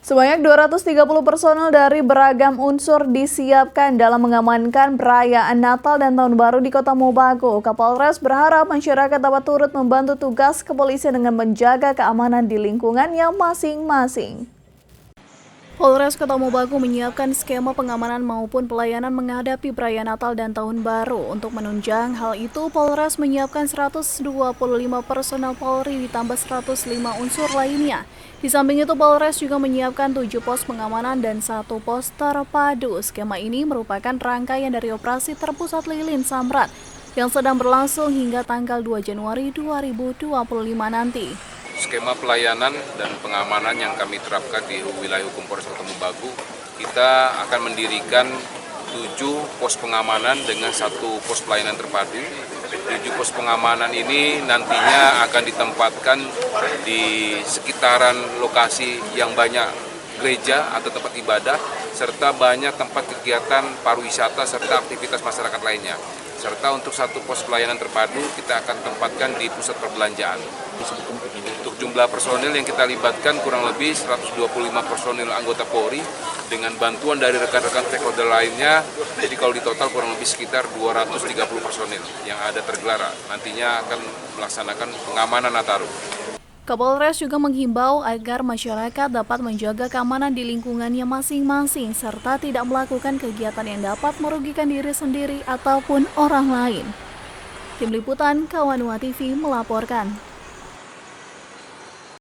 Sebanyak 230 personel dari beragam unsur disiapkan dalam mengamankan perayaan Natal dan Tahun Baru di Kota Mobagu. Kapolres berharap masyarakat dapat turut membantu tugas kepolisian dengan menjaga keamanan di lingkungannya masing-masing. Polres Kota Mobagu menyiapkan skema pengamanan maupun pelayanan menghadapi perayaan Natal dan Tahun Baru. Untuk menunjang hal itu, Polres menyiapkan 125 personel Polri ditambah 105 unsur lainnya. Di samping itu, Polres juga menyiapkan 7 pos pengamanan dan 1 pos terpadu. Skema ini merupakan rangkaian dari operasi terpusat Lilin Samrat yang sedang berlangsung hingga tanggal 2 Januari 2025 nanti. Skema pelayanan dan pengamanan yang kami terapkan di wilayah hukum Polres Kota Mobagu, kita akan mendirikan 7 pos pengamanan dengan 1 pos pelayanan terpadu. 7 pos pengamanan ini nantinya akan ditempatkan di sekitaran lokasi yang banyak gereja atau tempat ibadah, serta banyak tempat kegiatan pariwisata serta aktivitas masyarakat lainnya. Serta untuk 1 pos pelayanan terpadu kita akan tempatkan di pusat perbelanjaan. Untuk jumlah personil yang kita libatkan kurang lebih 125 personil anggota Polri dengan bantuan dari rekan-rekan stakeholder lainnya. Jadi kalau di total kurang lebih sekitar 230 personil yang ada tergelar nantinya akan melaksanakan pengamanan Nataru. Kapolres juga menghimbau agar masyarakat dapat menjaga keamanan di lingkungannya masing-masing serta tidak melakukan kegiatan yang dapat merugikan diri sendiri ataupun orang lain. Tim Liputan Kawanua TV melaporkan.